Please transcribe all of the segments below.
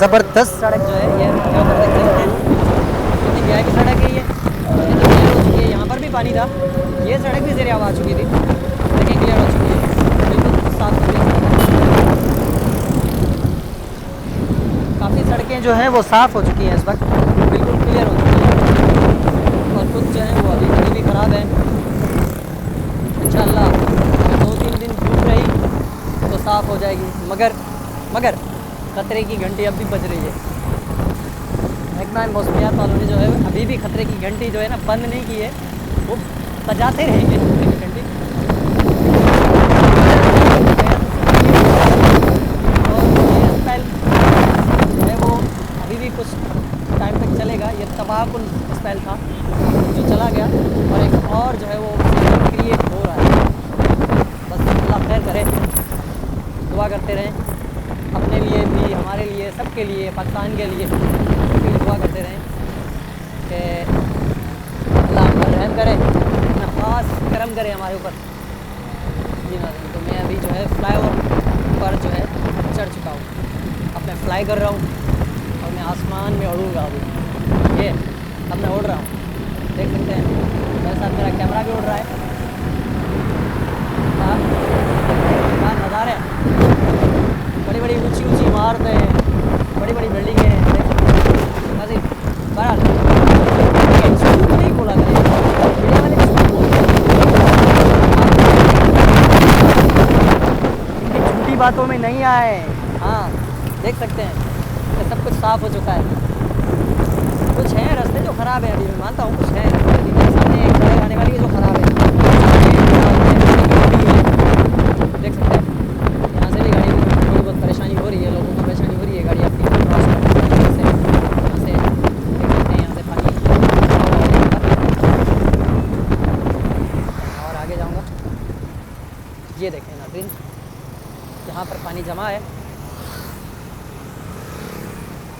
ज़बरदस्त सड़क जो है ये यहाँ पर देख सकते हैं, कितनी VIP सड़क है ये तो क्लियर हो चुकी है। यहाँ पर भी पानी था, ये सड़क भी ज़रिया आ चुकी थी, लेकिन क्लियर हो चुकी है, बिल्कुल साफ सुथरी सड़क है। काफ़ी सड़कें जो हैं वो साफ़ हो चुकी हैं इस वक्त, बिल्कुल क्लियर हो चुकी हैं, और कुछ जो हैं वो अभी भी ख़राब है। इंशाअल्लाह 2-3 दिन धूप रही तो साफ़ हो जाएगी, मगर खतरे की घंटी अब भी बज रही है। महकमा मौसमियात वालों ने जो है अभी भी खतरे की घंटी जो है ना बंद नहीं की है, वो बजाते रहेंगे खतरे की घंटी। और ये स्पेल जो है वो अभी भी कुछ टाइम तक चलेगा। ये तबाहकुन स्पेल था जो चला गया, और एक और जो है वो क्रिएट हो रहा है। बस अल्लाह खैर करे, दुआ करते रहें अपने लिए भी, हमारे लिए, सबके लिए, पाकिस्तान के लिए, सबके लिए दुआ करते रहें कि अल्लाह हम पर रहम करे, अपना ख़ास करम करे हमारे ऊपर। जी ना, तो मैं अभी जो है फ्लाईओवर पर जो है चढ़ चुका हूँ, अब मैं फ्लाई कर रहा हूँ और मैं आसमान में उड़ूँगा अभी। ये अब मैं उड़ रहा हूँ, देख सकते हैं मेरे साथ मेरा कैमरा भी उड़ रहा है। हाँ नज़ारे, बड़ी बड़ी ऊंची इमारतें, बड़ी बड़ी बिल्डिंगें हैं, देख सकते हैं। बहरहाल झूठ नहीं बोला गया, मीडिया वाले झूठ बोलते हैं, इनकी झूठी बातों में नहीं आए। हाँ देख सकते हैं कि सब कुछ साफ़ हो चुका है। कुछ हैं रास्ते जो ख़राब है, अभी मैं मानता हूँ कुछ हैं सामने एक सड़क आने वाली है जो ख़राब है, देख सकते हैं। यहाँ से भी गाड़ी थोड़ी बहुत परेशानी हो रही है, लोगों को परेशानी हो रही है गाड़ी अपनी क्रॉस करने से। यहाँ से देख सकते हैं, यहाँ से पानी और आगे जाऊँगा। ये देखें नाज़रीन, यहाँ पर पानी जमा है।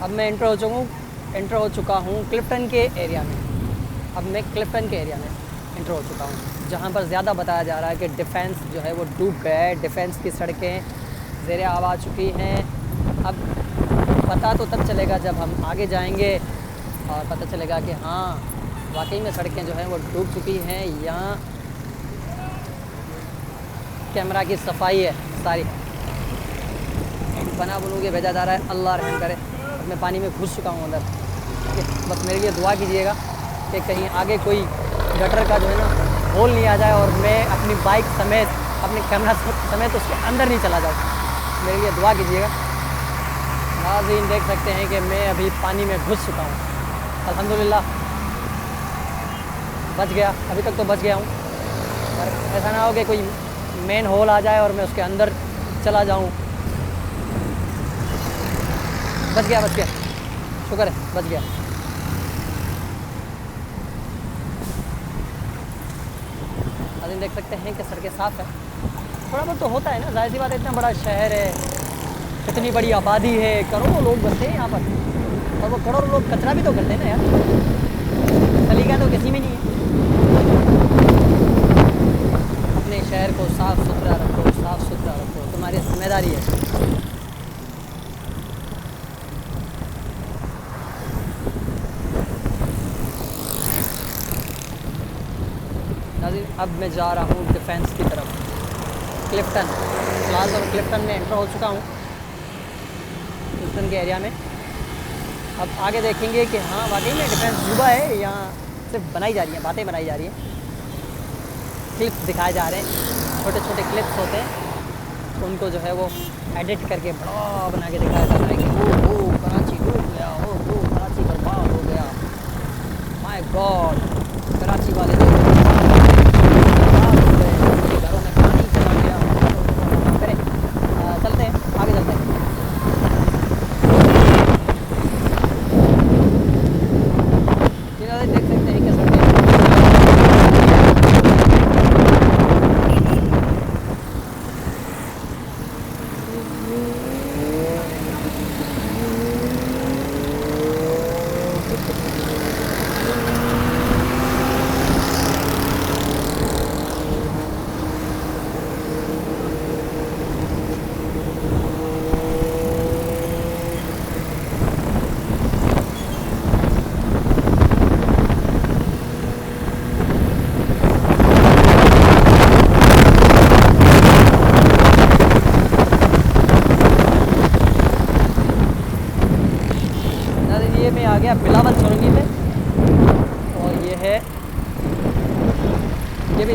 अब मैं एंटर हो चुका हूँ क्लिफ्टन के एरिया में। अब मैं क्लिफ्टन के एरिया में एंटर हो चुका हूँ, जहाँ पर ज़्यादा बताया जा रहा है कि डिफेंस जो है वो डूब गया है, डिफेंस की सड़कें ज़ेरे आब आ चुकी हैं। अब पता तो तब चलेगा जब हम आगे जाएंगे और पता चलेगा कि हाँ वाकई में सड़कें जो हैं वो डूब चुकी हैं। यहाँ कैमरा की सफाई है सारी, बना बनू के भेजा जा रहा है, अल्लाह रहम करे। अब मैं पानी में घुस चुका हूँ अंदर, बस मेरे लिए दुआ कीजिएगा कि कहीं आगे कोई गटर का जो है ना होल नहीं आ जाए और मैं अपनी बाइक समेत, अपने कैमरा समेत उसके अंदर नहीं चला जाऊँ। मेरे लिए दुआ कीजिएगा। नाज़रीन देख सकते हैं कि मैं अभी पानी में घुस चुका हूँ, अल्हम्दुलिल्लाह बच गया, अभी तक तो बच गया हूँ। और ऐसा ना हो कि कोई मेन होल आ जाए और मैं उसके अंदर चला जाऊँ। बच गया, शुक्र है बच गया। नाज़रीन देख सकते हैं कि सड़कें साफ़ है, थोड़ा बहुत तो होता है ना, ज़ाहिर सी बात है, इतना बड़ा शहर है, इतनी बड़ी आबादी है, करोड़ों लोग बसते हैं यहाँ पर, और वो करोड़ों लोग कचरा भी तो करते हैं ना यार, सलीका तो किसी में नहीं है। अपने शहर को साफ़ सुथरा रखो, तुम्हारी जिम्मेदारी है। अब मैं जा रहा हूँ डिफेंस की तरफ, क्लिफ्टन प्लाजा और क्लिफ्टन में एंटर हो चुका हूँ, क्लिफ्टन के एरिया में। अब आगे देखेंगे कि हाँ वाकई में डिफेंस डूबा है, यहाँ सिर्फ बनाई जा रही हैं, बातें बनाई जा रही हैं, क्लिप्स दिखाए जा रहे हैं, छोटे छोटे क्लिप्स होते हैं, तो उनको जो है वो एडिट करके बड़ा बना के दिखाया जा रहा है कि ओ कराची डूब गया, ओ कराची बर्बाद हो गया, माय गॉड कराची वाले घरों में पानी चला गया। करें चलते हैं आगे, चलते हैं। देख सकते हैं क्या सड़कें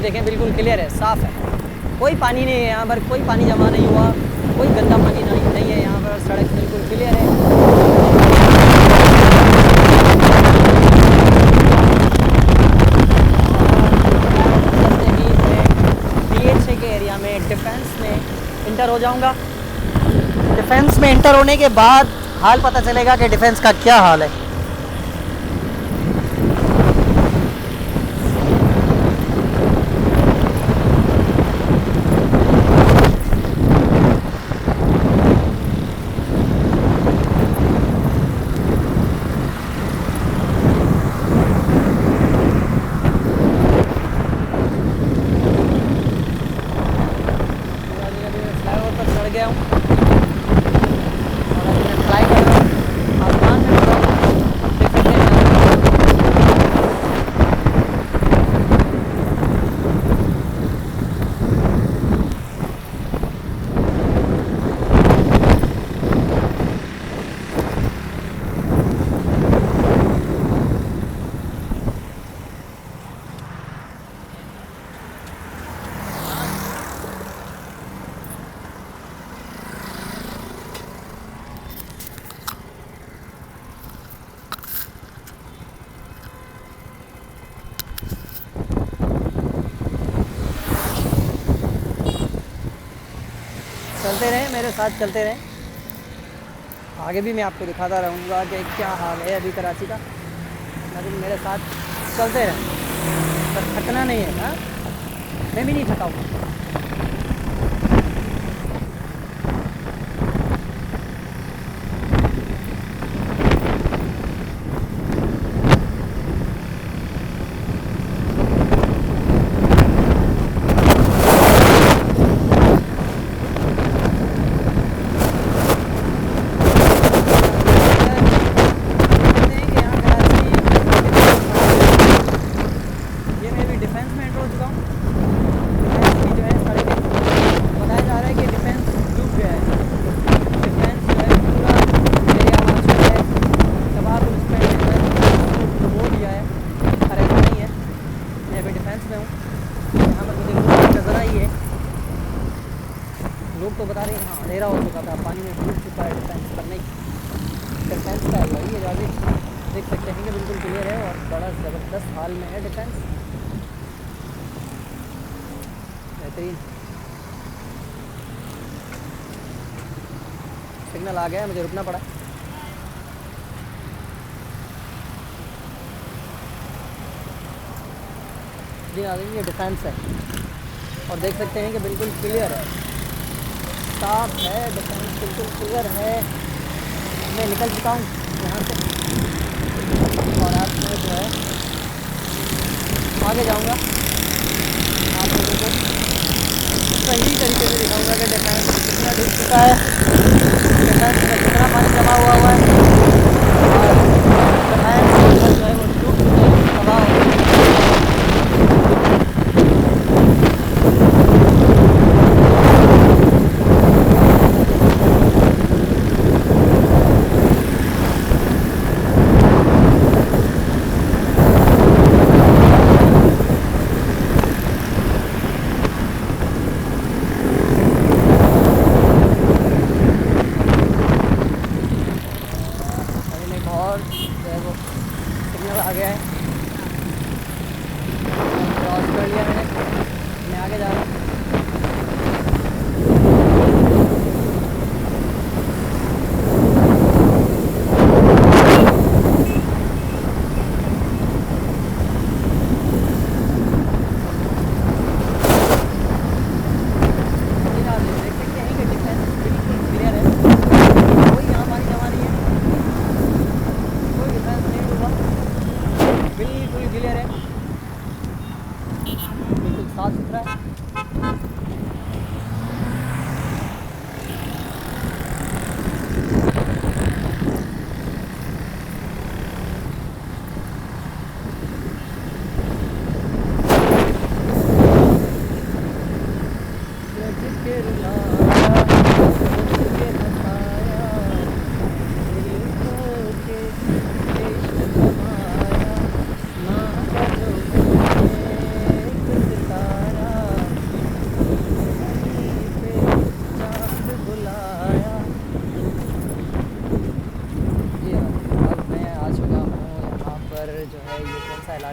देखें बिल्कुल क्लियर है, साफ़ है, कोई पानी नहीं है यहाँ पर, कोई पानी जमा नहीं हुआ, कोई गंदा पानी नहीं है यहाँ पर, सड़क बिल्कुल क्लियर है। DHA के एरिया में डिफेंस में इंटर हो जाऊँगा। डिफेंस में इंटर होने के बाद हाल पता चलेगा कि डिफेंस का क्या हाल है। फ्लाईओवर पर चढ़ गया हूँ और अब मैं फ्लाई कर रहा हूँ, आसमान में उड़ रहा हूँ, देख सकते हैं। चलते रहें, मेरे साथ चलते रहें, आगे भी मैं आपको दिखाता रहूँगा कि क्या हाल है अभी कराची का, लेकिन मेरे साथ चलते रहें, पर थकना नहीं है। हाँ, मैं भी नहीं थका हूँ। लोग तो बता रहे हैं हाँ अंधेरा हो चुका था, पानी में डूब चुका है डिफेंस, पर नहीं, डिफेंस का वही है, आगे देख सकते हैं कि बिल्कुल क्लियर है और बड़ा ज़बरदस्त हाल में है डिफेंस, बेहतरीन। सिग्नल आ गया है, मुझे रुकना पड़ा। जी नाज़रीन, ये डिफेंस है और देख सकते हैं कि बिल्कुल क्लियर है, साफ है, डिफेंस बिल्कुल क्लियर है। मैं निकल चुका हूँ यहाँ से और आज मैं जो है आगे जाऊँगा, आप लोगों को सही तरीके से दिखाऊँगा कि डिफेंस कितना डूब चुका है, डिफेंस में कितना पानी जमा हुआ है और डिफेंस जो है वो डूब चुके हैं, तबाह हो गए।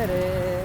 तेरे